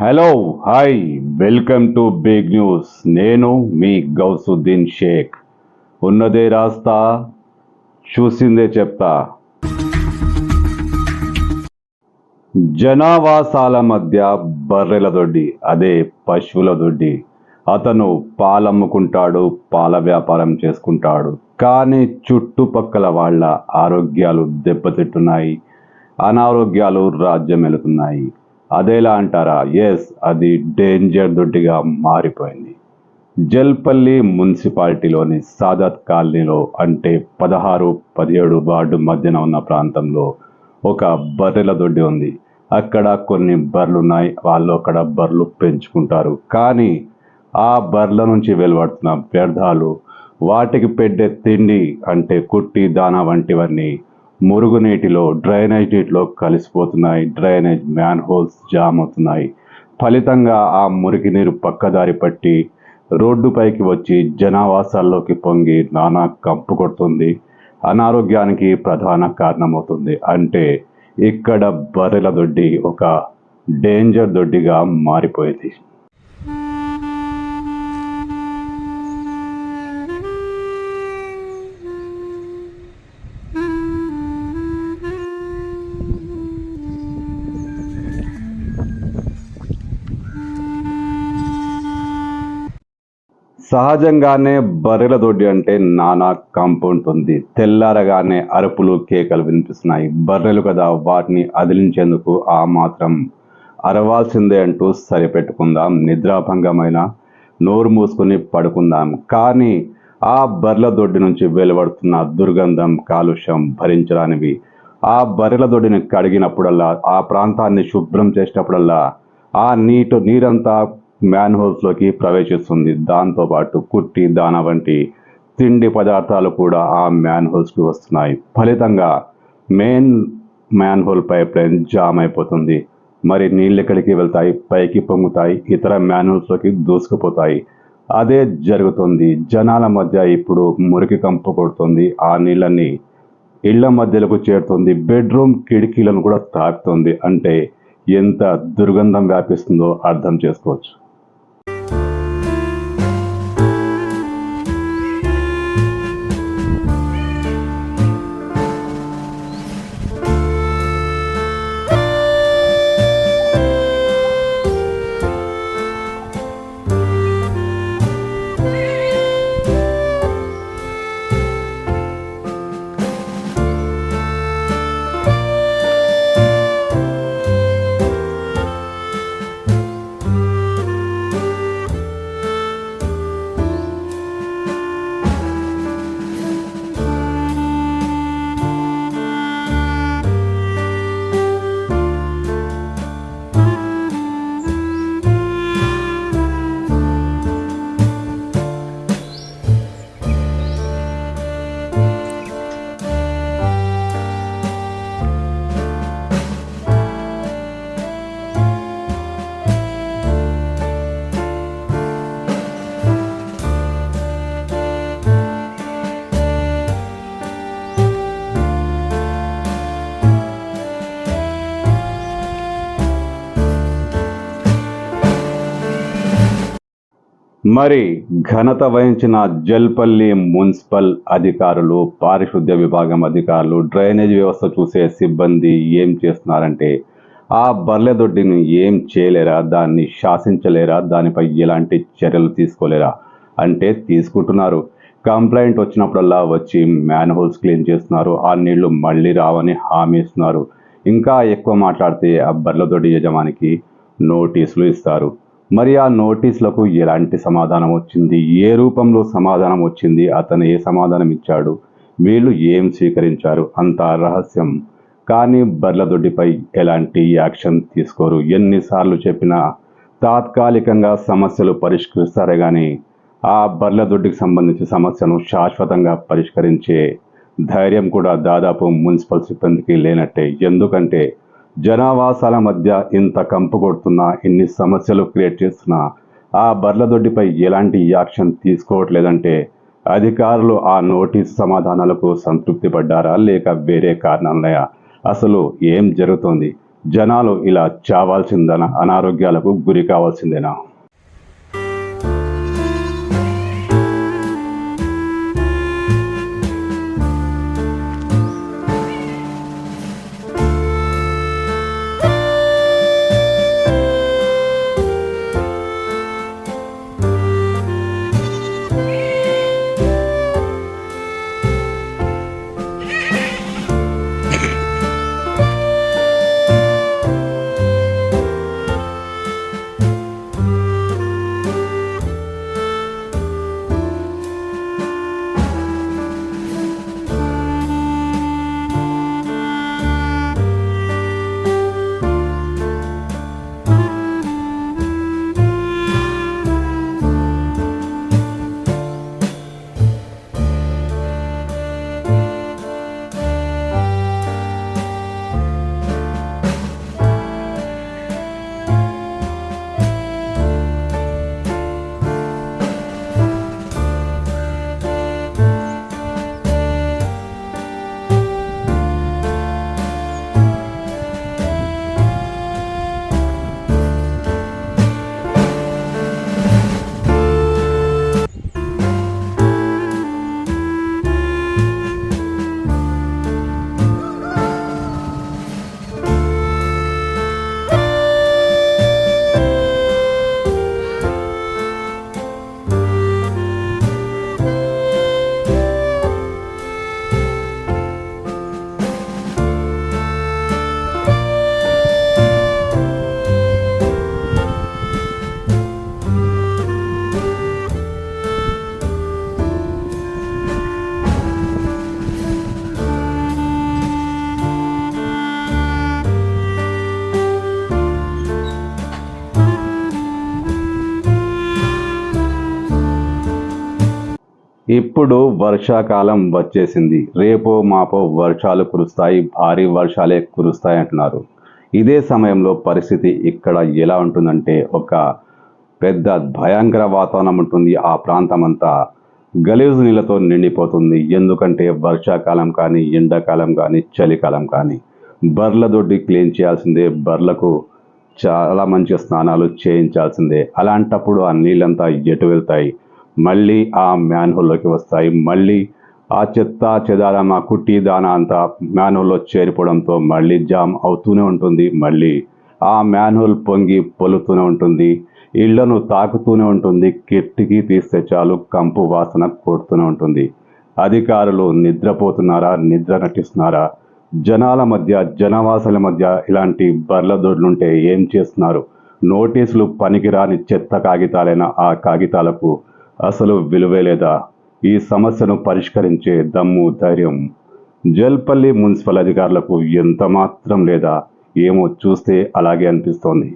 Hello hi welcome to big news. నేను మీ గౌసుద్దీన్ షేక్. ఉన్నదే రాస్తా, చూసిందే చెప్తా. జనావాసాల మధ్య బర్రెల దొడ్డి, అదే పశువుల దొడ్డి. అతను పాలమ్ముకుంటాడు, పాల వ్యాపారం చేసుకుంటాడు. కానీ చుట్టుపక్కల వాళ్ళ ఆరోగ్యాలు దెబ్బతింటున్నాయి, అనారోగ్యాలు రాజ్యమెలుతున్నాయి. అదేలా అంటారా? ఎస్, అది డేంజర్ దొడ్డిగా మారిపోయింది. జల్పల్లి మున్సిపాలిటీలోని సాదత్ కాలనీలో, అంటే 16, 17 వార్డు మధ్యన ఉన్న ప్రాంతంలో ఒక బర్రెల దొడ్డి ఉంది. అక్కడ కొన్ని బర్రెలున్నాయి. వాళ్ళు అక్కడ బర్రెలు పెంచుకుంటారు. కానీ ఆ బర్రెల నుంచి వెలువడుతున్న వ్యర్థాలు, వాటికి పెట్టే తిండి అంటే కుట్టి దానా వంటివన్నీ మురుగునీటిలో, డ్రైనేజ్ నీటిలో కలిసిపోతున్నాయి. డ్రైనేజ్ మ్యాన్ హోల్స్ జామ్ అవుతున్నాయి. ఫలితంగా ఆ మురికి నీరు పక్కదారి పట్టి రోడ్డుపైకి వచ్చి జనావాసాల్లోకి పొంగి నానా కంపు కొడుతుంది. అనారోగ్యానికి ప్రధాన కారణమవుతుంది. అంటే ఇక్కడ బర్రెల దొడ్డి ఒక డేంజర్ దొడ్డిగా మారిపోయింది. సహజంగానే బర్రెల దొడ్డి అంటే నానా కంపు ఉంటుంది. తెల్లారగానే అరుపులు, కేకలు వినిపిస్తున్నాయి. బర్రెలు కదా, వాటిని అదిలించేందుకు ఆ మాత్రం అరవాల్సిందే అంటూ సరిపెట్టుకుందాం. నిద్రాభంగమైన నోరు మూసుకుని పడుకుందాం. కానీ ఆ బర్రెల దొడ్డి నుంచి వెలువడుతున్న దుర్గంధం, కాలుష్యం భరించరానివి. ఆ బర్రెల దొడ్డిని కడిగినప్పుడల్లా, ఆ ప్రాంతాన్ని శుభ్రం చేసినప్పుడల్లా ఆ నీరంతా మ్యాన్ హోల్స్లోకి ప్రవేశిస్తుంది. దాంతోపాటు కుట్టి దానా వంటి తిండి పదార్థాలు కూడా ఆ మ్యాన్ హోల్స్కి వస్తున్నాయి. ఫలితంగా main man whole pipe line jam అయిపోతుంది. మరి నీళ్ళు ఎక్కడికి వెళ్తాయి? పైకి పొంగుతాయి, ఇతర మ్యాన్ హోల్స్లోకి దూసుకుపోతాయి. అదే జరుగుతుంది. జనాల మధ్య ఇప్పుడు మురికి కంపు కొడుతుంది. ఆ నీళ్ళని ఇళ్ల మధ్యలోకి చేరుతుంది. బెడ్రూమ్ కిటికీలను కూడా తాకుతుంది. అంటే ఎంత దుర్గంధం వ్యాపిస్తుందో అర్థం చేసుకోవచ్చు. మరి ఘనత వహించిన జల్పల్లి మున్సిపల్ అధికారులు, పారిశుద్ధ్య విభాగం అధికారులు, డ్రైనేజ్ వ్యవస్థ చూసే సిబ్బంది ఏం చేస్తున్నారంటే, ఆ బర్రెల దొడ్డిని ఏం చేయలేరా? దాన్ని శాసించలేరా? దానిపై ఎలాంటి చర్యలు తీసుకోలేరా? అంటే తీసుకుంటున్నారు. కంప్లైంట్ వచ్చినప్పుడల్లా వచ్చి మ్యాన్ హోల్స్ క్లీన్ చేస్తున్నారు. ఆ నీళ్లు మళ్ళీ రావని హామీ ఇస్తున్నారు. ఇంకా ఎక్కువ మాట్లాడితే ఆ బర్రెల దొడ్డి యజమానికి నోటీసులు ఇస్తారు. మరి ఆ నోటీసులకు ఎలాంటి సమాధానం వచ్చింది? ఏ రూపంలో సమాధానం వచ్చింది? అతను ఏ సమాధానం ఇచ్చాడు? వీళ్ళు ఏం స్వీకరించారు? అంత రహస్యం. కానీ బర్రెల దొడ్డిపై ఎలాంటి యాక్షన్ తీసుకోరు. ఎన్నిసార్లు చెప్పినా తాత్కాలికంగా సమస్యలు పరిష్కరిస్తారే కానీ ఆ బర్రెల దొడ్డికి సంబంధించిన సమస్యను శాశ్వతంగా పరిష్కరించే ధైర్యం కూడా దాదాపు మున్సిపల్ సిబ్బందికి లేనట్టే. ఎందుకంటే జనావాసాల మధ్య ఇంత కంపు కొడుతున్నా, ఇన్ని సమస్యలు క్రియేట్ చేస్తున్నా ఆ బర్రెల దొడ్డిపై ఎలాంటి యాక్షన్ తీసుకోవట్లేదంటే అధికారులు ఆ నోటీసు సమాధానాలకు సంతృప్తి పడ్డారా, లేక వేరే కారణాలున్నాయా? అసలు ఏం జరుగుతోంది? జనాలు ఇలా చావాల్సిందనా, అనారోగ్యాలకు గురి కావాల్సిందేనా? ఇప్పుడు వర్షాకాలం వచ్చేసింది. రేపో మాపో వర్షాలు కురుస్తాయి, భారీ వర్షాలే కురుస్తాయి అంటున్నారు. ఇదే సమయంలో పరిస్థితి ఇక్కడ ఎలా ఉంటుందంటే, ఒక పెద్ద భయంకర వాతావరణం ఉంటుంది. ఆ ప్రాంతం అంతా గలీజు నీళ్ళతో నిండిపోతుంది. ఎందుకంటే వర్షాకాలం కానీ, ఎండాకాలం కానీ, చలికాలం కానీ బర్ల దొడ్డి క్లీన్ చేయాల్సిందే, బర్లకు చాలా మంచి స్నానాలు చేయించాల్సిందే. అలాంటప్పుడు ఆ నీళ్ళంతా ఎటు వెళ్తాయి? మళ్ళీ ఆ మ్యాన్హోల్లోకి వస్తాయి. మళ్ళీ ఆ చెత్త చెదారం, ఆ కుట్టి దానా అంతా మ్యాన్హోల్లో చేరిపోవడంతో మళ్ళీ జామ్ అవుతూనే ఉంటుంది. మళ్ళీ ఆ మ్యాన్హోల్ పొంగి పొలుతూనే ఉంటుంది, ఇళ్లను తాకుతూనే ఉంటుంది. కిటికీ తీస్తే చాలు కంపు వాసన కొడుతూనే ఉంటుంది. అధికారులు నిద్రపోతున్నారా, నిద్ర నటిస్తున్నారా? జనాల మధ్య, జనవాసాల మధ్య ఇలాంటి బర్ల దొడ్లుంటే ఏం చేస్తున్నారు? నోటీసులు పనికిరాని చెత్త కాగితాలైన ఆ కాగితాలకు అసలు విలువే లేదా? ఈ సమస్యను పరిష్కరించే దమ్ము, ధైర్యం జల్పల్లి మున్సిపల్ అధికారులకు ఎంత మాత్రం లేదా? ఏమో చూస్తే అలాగే అనిపిస్తోంది.